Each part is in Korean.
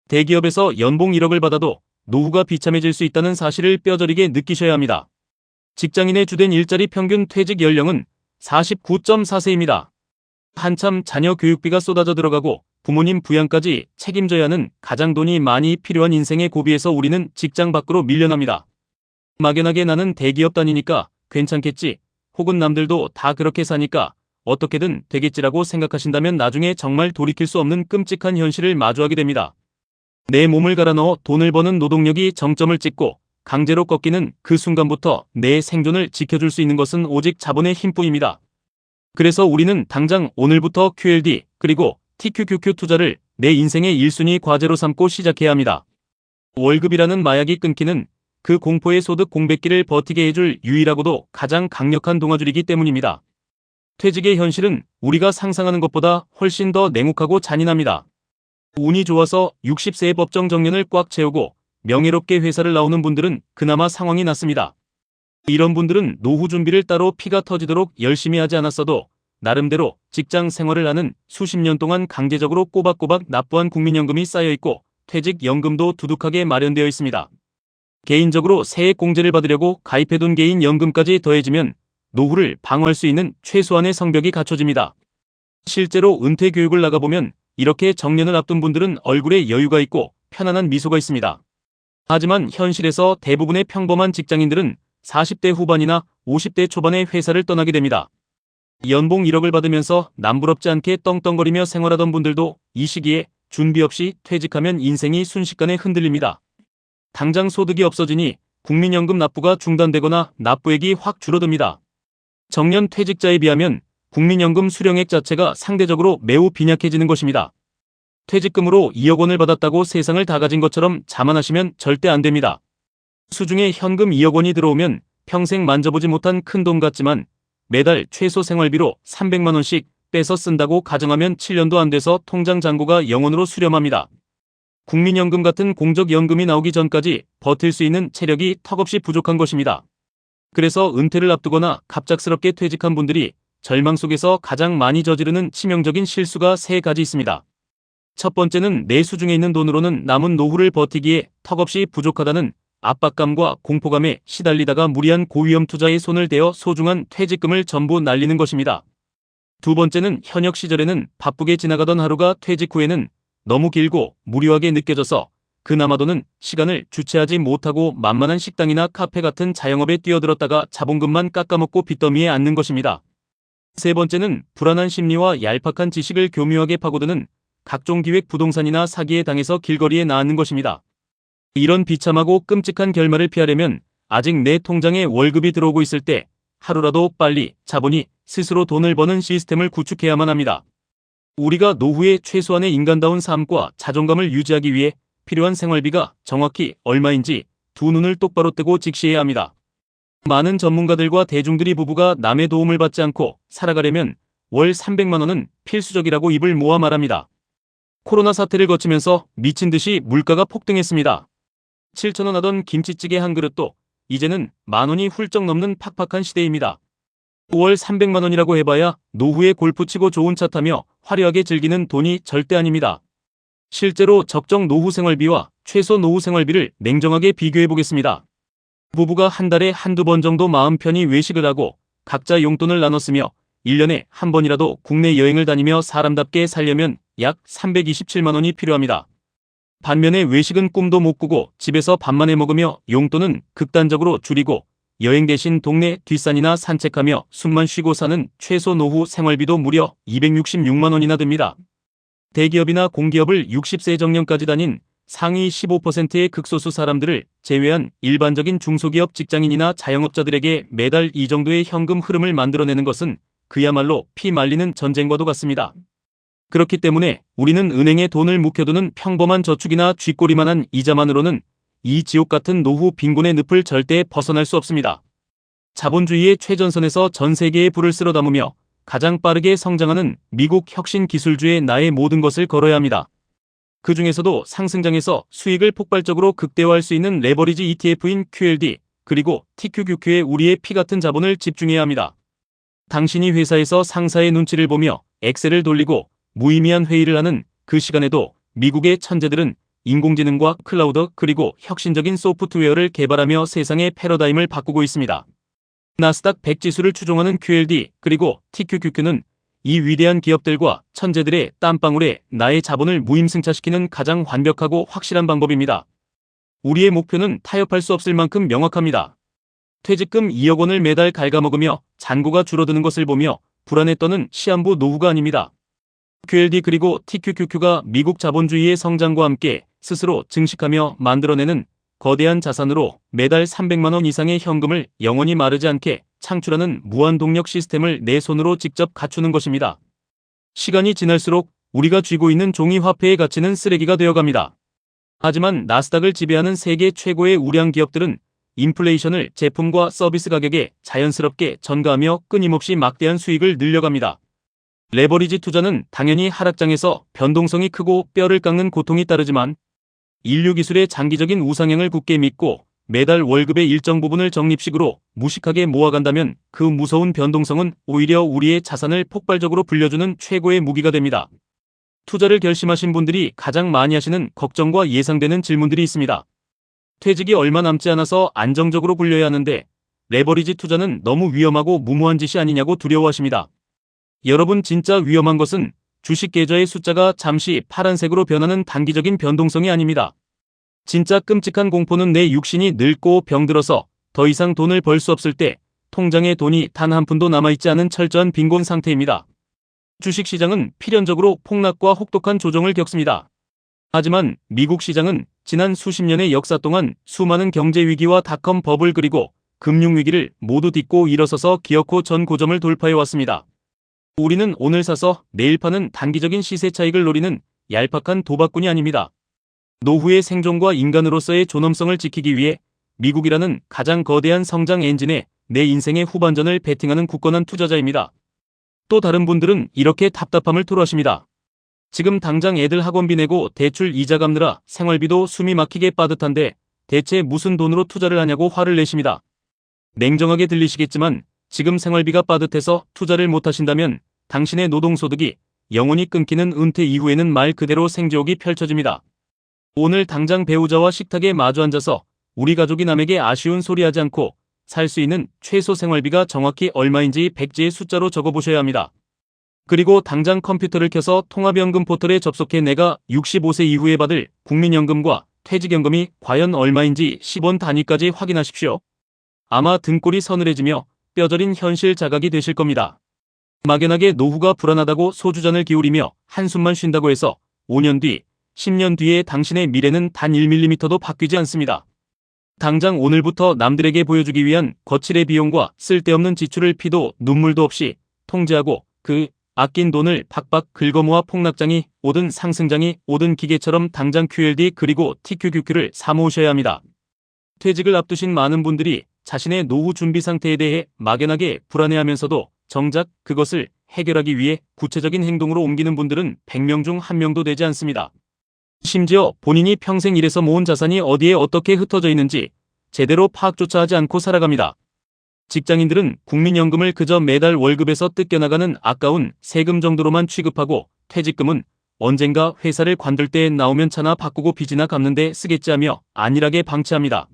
대기업에서 연봉 1억을 받아도 노후가 비참해질 수 있다는 사실을 뼈저리게 느끼셔야 합니다. 직장인의 주된 일자리 평균 퇴직 연령은 49.4세입니다. 한참 자녀 교육비가 쏟아져 들어가고 부모님 부양까지 책임져야 하는 가장 돈이 많이 필요한 인생의 고비에서 우리는 직장 밖으로 밀려납니다. 막연하게 나는 대기업 다니니까 괜찮겠지, 혹은 남들도 다 그렇게 사니까 어떻게든 되겠지라고 생각하신다면 나중에 정말 돌이킬 수 없는 끔찍한 현실을 마주하게 됩니다. 내 몸을 갈아 넣어 돈을 버는 노동력이 정점을 찍고 강제로 꺾이는 그 순간부터 내 생존을 지켜줄 수 있는 것은 오직 자본의 힘뿐입니다. 그래서 우리는 당장 오늘부터 QLD 그리고 TQQQ 투자를 내 인생의 1순위 과제로 삼고 시작해야 합니다. 월급이라는 마약이 끊기는 그 공포의 소득 공백기를 버티게 해줄 유일하고도 가장 강력한 동아줄이기 때문입니다. 퇴직의 현실은 우리가 상상하는 것보다 훨씬 더 냉혹하고 잔인합니다. 운이 좋아서 60세의 법정 정년을 꽉 채우고 명예롭게 회사를 나오는 분들은 그나마 상황이 낫습니다. 이런 분들은 노후 준비를 따로 피가 터지도록 열심히 하지 않았어도 나름대로 직장 생활을 하는 수십 년 동안 강제적으로 꼬박꼬박 납부한 국민연금이 쌓여있고 퇴직연금도 두둑하게 마련되어 있습니다. 개인적으로 세액공제를 받으려고 가입해둔 개인연금까지 더해지면 노후를 방어할 수 있는 최소한의 성벽이 갖춰집니다. 실제로 은퇴 교육을 나가보면 이렇게 정년을 앞둔 분들은 얼굴에 여유가 있고 편안한 미소가 있습니다. 하지만 현실에서 대부분의 평범한 직장인들은 40대 후반이나 50대 초반에 회사를 떠나게 됩니다. 연봉 1억을 받으면서 남부럽지 않게 떵떵거리며 생활하던 분들도 이 시기에 준비 없이 퇴직하면 인생이 순식간에 흔들립니다. 당장 소득이 없어지니 국민연금 납부가 중단되거나 납부액이 확 줄어듭니다. 정년 퇴직자에 비하면 국민연금 수령액 자체가 상대적으로 매우 빈약해지는 것입니다. 퇴직금으로 2억 원을 받았다고 세상을 다 가진 것처럼 자만하시면 절대 안 됩니다. 수중에 현금 2억 원이 들어오면 평생 만져보지 못한 큰 돈 같지만 매달 최소 생활비로 300만 원씩 빼서 쓴다고 가정하면 7년도 안 돼서 통장 잔고가 0원으로 수렴합니다. 국민연금 같은 공적연금이 나오기 전까지 버틸 수 있는 체력이 턱없이 부족한 것입니다. 그래서 은퇴를 앞두거나 갑작스럽게 퇴직한 분들이 절망 속에서 가장 많이 저지르는 치명적인 실수가 3가지 있습니다. 첫 번째는 내 수중에 있는 돈으로는 남은 노후를 버티기에 턱없이 부족하다는 압박감과 공포감에 시달리다가 무리한 고위험 투자에 손을 대어 소중한 퇴직금을 전부 날리는 것입니다. 두 번째는 현역 시절에는 바쁘게 지나가던 하루가 퇴직 후에는 너무 길고 무료하게 느껴져서 그나마도는 시간을 주체하지 못하고 만만한 식당이나 카페 같은 자영업에 뛰어들었다가 자본금만 깎아먹고 빚더미에 앉는 것입니다. 세 번째는 불안한 심리와 얄팍한 지식을 교묘하게 파고드는 각종 기획 부동산이나 사기에 당해서 길거리에 나앉는 것입니다. 이런 비참하고 끔찍한 결말을 피하려면 아직 내 통장에 월급이 들어오고 있을 때 하루라도 빨리 자본이 스스로 돈을 버는 시스템을 구축해야만 합니다. 우리가 노후에 최소한의 인간다운 삶과 자존감을 유지하기 위해 필요한 생활비가 정확히 얼마인지 두 눈을 똑바로 뜨고 직시해야 합니다. 많은 전문가들과 대중들이 부부가 남의 도움을 받지 않고 살아가려면 월 300만 원은 필수적이라고 입을 모아 말합니다. 코로나 사태를 거치면서 미친 듯이 물가가 폭등했습니다. 7,000원 하던 김치찌개 한 그릇도 이제는 만 원이 훌쩍 넘는 팍팍한 시대입니다. 월 300만 원이라고 해봐야 노후에 골프 치고 좋은 차 타며 화려하게 즐기는 돈이 절대 아닙니다. 실제로 적정 노후 생활비와 최소 노후 생활비를 냉정하게 비교해 보겠습니다. 부부가 한 달에 한두 번 정도 마음 편히 외식을 하고 각자 용돈을 나눴으며 1년에 한 번이라도 국내 여행을 다니며 사람답게 살려면 약 327만 원이 필요합니다. 반면에 외식은 꿈도 못 꾸고 집에서 밥만 해 먹으며 용돈은 극단적으로 줄이고 여행 대신 동네 뒷산이나 산책하며 숨만 쉬고 사는 최소 노후 생활비도 무려 266만 원이나 듭니다. 대기업이나 공기업을 60세 정년까지 다닌 상위 15%의 극소수 사람들을 제외한 일반적인 중소기업 직장인이나 자영업자들에게 매달 이 정도의 현금 흐름을 만들어내는 것은 그야말로 피 말리는 전쟁과도 같습니다. 그렇기 때문에 우리는 은행에 돈을 묵혀두는 평범한 저축이나 쥐꼬리만한 이자만으로는 이 지옥 같은 노후 빈곤의 늪을 절대 벗어날 수 없습니다. 자본주의의 최전선에서 전 세계의 불을 쓸어 담으며 가장 빠르게 성장하는 미국 혁신기술주의 나의 모든 것을 걸어야 합니다. 그 중에서도 상승장에서 수익을 폭발적으로 극대화할 수 있는 레버리지 ETF인 QLD 그리고 TQQQ에 우리의 피 같은 자본을 집중해야 합니다. 당신이 회사에서 상사의 눈치를 보며 엑셀을 돌리고 무의미한 회의를 하는 그 시간에도 미국의 천재들은 인공지능과 클라우드 그리고 혁신적인 소프트웨어를 개발하며 세상의 패러다임을 바꾸고 있습니다. 나스닥 100 지수를 추종하는 QLD 그리고 TQQQ는 이 위대한 기업들과 천재들의 땀방울에 나의 자본을 무임승차시키는 가장 완벽하고 확실한 방법입니다. 우리의 목표는 타협할 수 없을 만큼 명확합니다. 퇴직금 2억 원을 매달 갉아먹으며 잔고가 줄어드는 것을 보며 불안에 떠는 시한부 노후가 아닙니다. QLD 그리고 TQQQ가 미국 자본주의의 성장과 함께 스스로 증식하며 만들어내는 거대한 자산으로 매달 300만 원 이상의 현금을 영원히 마르지 않게 창출하는 무한동력 시스템을 내 손으로 직접 갖추는 것입니다. 시간이 지날수록 우리가 쥐고 있는 종이 화폐의 가치는 쓰레기가 되어갑니다. 하지만 나스닥을 지배하는 세계 최고의 우량 기업들은 인플레이션을 제품과 서비스 가격에 자연스럽게 전가하며 끊임없이 막대한 수익을 늘려갑니다. 레버리지 투자는 당연히 하락장에서 변동성이 크고 뼈를 깎는 고통이 따르지만 인류 기술의 장기적인 우상향을 굳게 믿고 매달 월급의 일정 부분을 적립식으로 무식하게 모아간다면 그 무서운 변동성은 오히려 우리의 자산을 폭발적으로 불려주는 최고의 무기가 됩니다. 투자를 결심하신 분들이 가장 많이 하시는 걱정과 예상되는 질문들이 있습니다. 퇴직이 얼마 남지 않아서 안정적으로 굴려야 하는데 레버리지 투자는 너무 위험하고 무모한 짓이 아니냐고 두려워하십니다. 여러분, 진짜 위험한 것은 주식 계좌의 숫자가 잠시 파란색으로 변하는 단기적인 변동성이 아닙니다. 진짜 끔찍한 공포는 내 육신이 늙고 병들어서 더 이상 돈을 벌 수 없을 때 통장에 돈이 단 한 푼도 남아있지 않은 철저한 빈곤 상태입니다. 주식시장은 필연적으로 폭락과 혹독한 조정을 겪습니다. 하지만 미국 시장은 지난 수십 년의 역사 동안 수많은 경제위기와 닷컴 버블 그리고 금융위기를 모두 딛고 일어서서 기어코 전 고점을 돌파해왔습니다. 우리는 오늘 사서 내일 파는 단기적인 시세 차익을 노리는 얄팍한 도박꾼이 아닙니다. 노후의 생존과 인간으로서의 존엄성을 지키기 위해 미국이라는 가장 거대한 성장 엔진에 내 인생의 후반전을 베팅하는 굳건한 투자자입니다. 또 다른 분들은 이렇게 답답함을 토로하십니다. 지금 당장 애들 학원비 내고 대출 이자 갚느라 생활비도 숨이 막히게 빠듯한데 대체 무슨 돈으로 투자를 하냐고 화를 내십니다. 냉정하게 들리시겠지만 지금 생활비가 빠듯해서 투자를 못하신다면 당신의 노동소득이 영원히 끊기는 은퇴 이후에는 말 그대로 생지옥이 펼쳐집니다. 오늘 당장 배우자와 식탁에 마주 앉아서 우리 가족이 남에게 아쉬운 소리 하지 않고 살 수 있는 최소 생활비가 정확히 얼마인지 백지의 숫자로 적어보셔야 합니다. 그리고 당장 컴퓨터를 켜서 통합연금 포털에 접속해 내가 65세 이후에 받을 국민연금과 퇴직연금이 과연 얼마인지 10원 단위까지 확인하십시오. 아마 등골이 서늘해지며 뼈저린 현실 자각이 되실 겁니다. 막연하게 노후가 불안하다고 소주잔을 기울이며 한숨만 쉰다고 해서 5년 뒤, 10년 뒤에 당신의 미래는 단 1mm도 바뀌지 않습니다. 당장 오늘부터 남들에게 보여주기 위한 거칠의 비용과 쓸데없는 지출을 피도 눈물도 없이 통제하고 그 아낀 돈을 박박 긁어모아 폭락장이 오든 상승장이 오든 기계처럼 당장 QLD 그리고 TQQQ를 사모으셔야 합니다. 퇴직을 앞두신 많은 분들이 자신의 노후 준비 상태에 대해 막연하게 불안해하면서도 정작 그것을 해결하기 위해 구체적인 행동으로 옮기는 분들은 100명 중 1명도 되지 않습니다. 심지어 본인이 평생 일해서 모은 자산이 어디에 어떻게 흩어져 있는지 제대로 파악조차 하지 않고 살아갑니다. 직장인들은 국민연금을 그저 매달 월급에서 뜯겨나가는 아까운 세금 정도로만 취급하고 퇴직금은 언젠가 회사를 관둘 때 나오면 차나 바꾸고 빚이나 갚는 데 쓰겠지 하며 안일하게 방치합니다.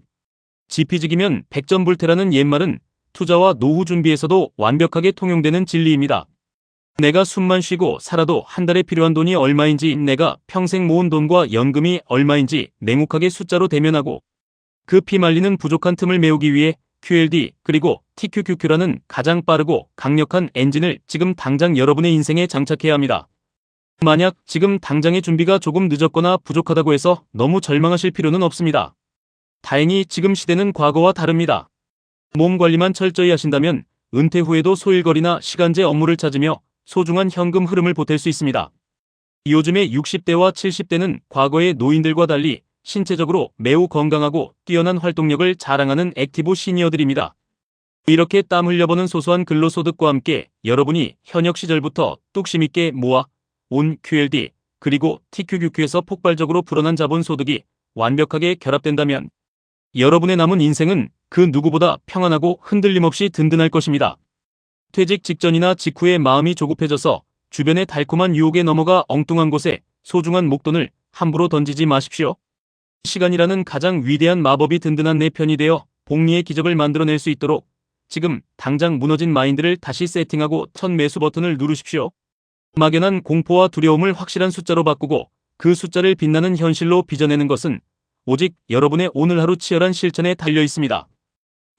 지피지기면 백전불태라는 옛말은 투자와 노후 준비에서도 완벽하게 통용되는 진리입니다. 내가 숨만 쉬고 살아도 한 달에 필요한 돈이 얼마인지, 내가 평생 모은 돈과 연금이 얼마인지 냉혹하게 숫자로 대면하고 그 피말리는 부족한 틈을 메우기 위해 QLD 그리고 TQQQ라는 가장 빠르고 강력한 엔진을 지금 당장 여러분의 인생에 장착해야 합니다. 만약 지금 당장의 준비가 조금 늦었거나 부족하다고 해서 너무 절망하실 필요는 없습니다. 다행히 지금 시대는 과거와 다릅니다. 몸 관리만 철저히 하신다면 은퇴 후에도 소일거리나 시간제 업무를 찾으며 소중한 현금 흐름을 보탤 수 있습니다. 요즘의 60대와 70대는 과거의 노인들과 달리 신체적으로 매우 건강하고 뛰어난 활동력을 자랑하는 액티브 시니어들입니다. 이렇게 땀 흘려버는 소소한 근로소득과 함께 여러분이 현역 시절부터 뚝심 있게 모아 온 QLD 그리고 TQQQ에서 폭발적으로 불어난 자본소득이 완벽하게 결합된다면 여러분의 남은 인생은 그 누구보다 평안하고 흔들림 없이 든든할 것입니다. 퇴직 직전이나 직후에 마음이 조급해져서 주변의 달콤한 유혹에 넘어가 엉뚱한 곳에 소중한 목돈을 함부로 던지지 마십시오. 시간이라는 가장 위대한 마법이 든든한 내 편이 되어 복리의 기적을 만들어낼 수 있도록 지금 당장 무너진 마인드를 다시 세팅하고 첫 매수 버튼을 누르십시오. 막연한 공포와 두려움을 확실한 숫자로 바꾸고 그 숫자를 빛나는 현실로 빚어내는 것은 오직 여러분의 오늘 하루 치열한 실천에 달려 있습니다.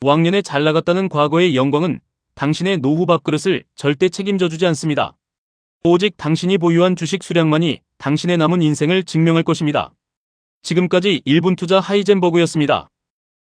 왕년에 잘 나갔다는 과거의 영광은 당신의 노후 밥그릇을 절대 책임져 주지 않습니다. 오직 당신이 보유한 주식 수량만이 당신의 남은 인생을 증명할 것입니다. 지금까지 1분 투자 하이젠버그였습니다.